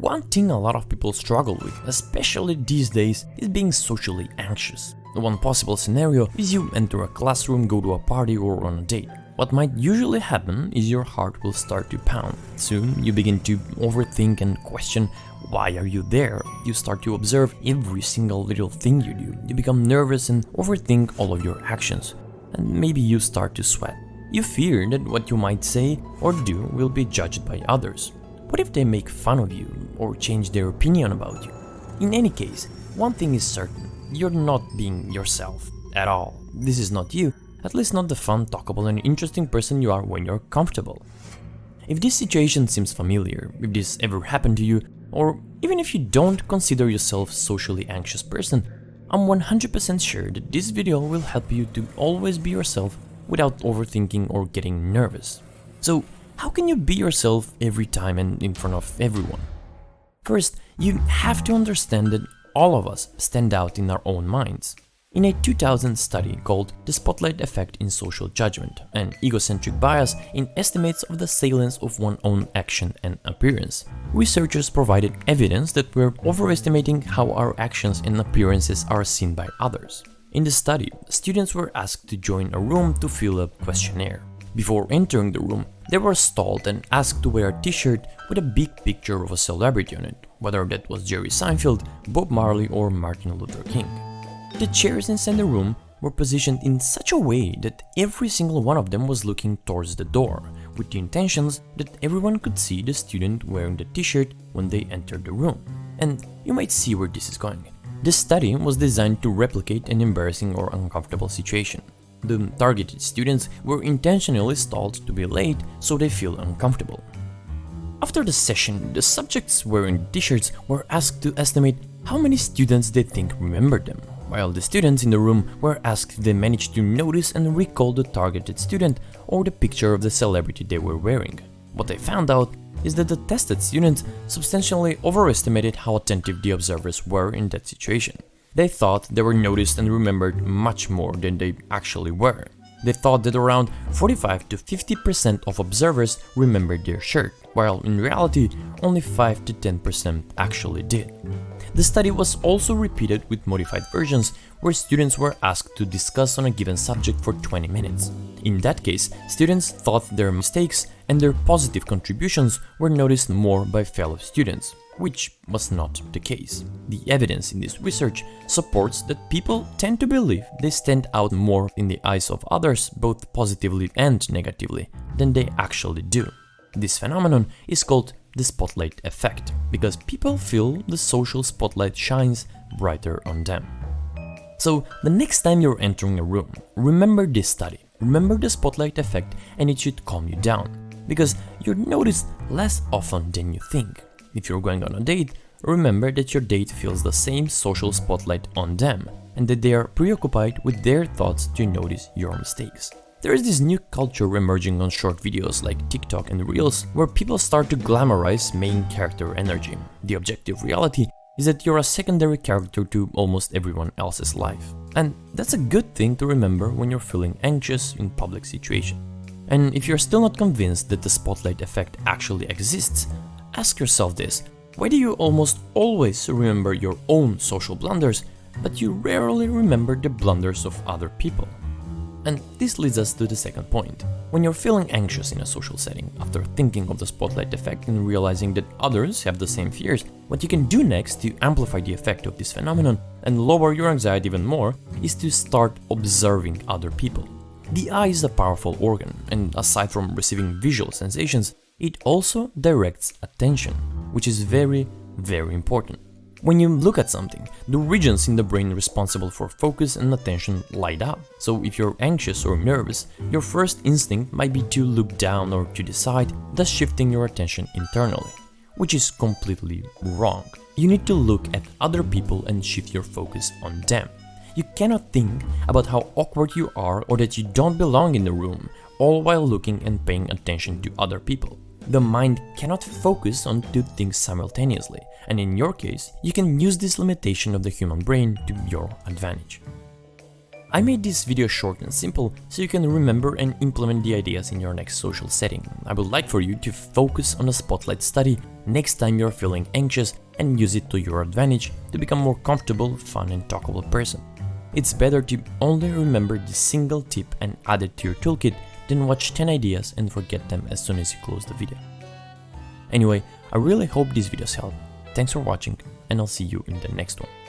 One thing a lot of people struggle with, especially these days, is being socially anxious. One possible scenario is you enter a classroom, go to a party or on a date. What might usually happen is your heart will start to pound. Soon you begin to overthink and question, why are you there? You start to observe every single little thing you do. You become nervous and overthink all of your actions. And maybe you start to sweat. You fear that what you might say or do will be judged by others. What if they make fun of you or change their opinion about you? In any case, one thing is certain, you're not being yourself at all. This is not you, at least not the fun, talkable and interesting person you are when you're comfortable. If this situation seems familiar, if this ever happened to you, or even if you don't consider yourself a socially anxious person, I'm 100% sure that this video will help you to always be yourself without overthinking or getting nervous. So, how can you be yourself every time and in front of everyone? First, you have to understand that all of us stand out in our own minds. In a 2000 study called The Spotlight Effect in Social Judgment, an egocentric bias in estimates of the salience of one's own action and appearance, researchers provided evidence that we're overestimating how our actions and appearances are seen by others. In the study, students were asked to join a room to fill a questionnaire. Before entering the room, they were stalled and asked to wear a t-shirt with a big picture of a celebrity on it, whether that was Jerry Seinfeld, Bob Marley or Martin Luther King. The chairs inside the room were positioned in such a way that every single one of them was looking towards the door, with the intentions that everyone could see the student wearing the t-shirt when they entered the room. And you might see where this is going. This study was designed to replicate an embarrassing or uncomfortable situation. The targeted students were intentionally stalled to be late so they feel uncomfortable. After the session, the subjects wearing t-shirts were asked to estimate how many students they think remembered them, while the students in the room were asked if they managed to notice and recall the targeted student or the picture of the celebrity they were wearing. What they found out is that the tested students substantially overestimated how attentive the observers were in that situation. They thought they were noticed and remembered much more than they actually were. They thought that around 45 to 50% of observers remembered their shirt, while in reality only 5 to 10% actually did. The study was also repeated with modified versions where students were asked to discuss on a given subject for 20 minutes. In that case, students thought their mistakes and their positive contributions were noticed more by fellow students, which was not the case. The evidence in this research supports that people tend to believe they stand out more in the eyes of others, both positively and negatively, than they actually do. This phenomenon is called the spotlight effect, because people feel the social spotlight shines brighter on them. So, the next time you're entering a room, remember this study, remember the spotlight effect, and it should calm you down, because you're noticed less often than you think. If you're going on a date, remember that your date feels the same social spotlight on them, and that they are preoccupied with their thoughts to notice your mistakes. There is this new culture emerging on short videos like TikTok and Reels, where people start to glamorize main character energy. The objective reality is that you're a secondary character to almost everyone else's life. And that's a good thing to remember when you're feeling anxious in public situations. And if you're still not convinced that the spotlight effect actually exists, ask yourself this: why do you almost always remember your own social blunders, but you rarely remember the blunders of other people? And this leads us to the second point. When you're feeling anxious in a social setting, after thinking of the spotlight effect and realizing that others have the same fears, what you can do next to amplify the effect of this phenomenon and lower your anxiety even more is to start observing other people. The eye is a powerful organ, and aside from receiving visual sensations, it also directs attention, which is very, very important. When you look at something, the regions in the brain responsible for focus and attention light up. So if you're anxious or nervous, your first instinct might be to look down or to the side, thus shifting your attention internally, which is completely wrong. You need to look at other people and shift your focus on them. You cannot think about how awkward you are or that you don't belong in the room, all while looking and paying attention to other people. The mind cannot focus on two things simultaneously, and in your case, you can use this limitation of the human brain to your advantage. I made this video short and simple so you can remember and implement the ideas in your next social setting. I would like for you to focus on the spotlight study next time you're feeling anxious and use it to your advantage to become more comfortable, fun and talkable person. It's better to only remember this single tip and add it to your toolkit than watch 10 ideas and forget them as soon as you close the video. Anyway, I really hope these videos help. Thanks for watching and I'll see you in the next one.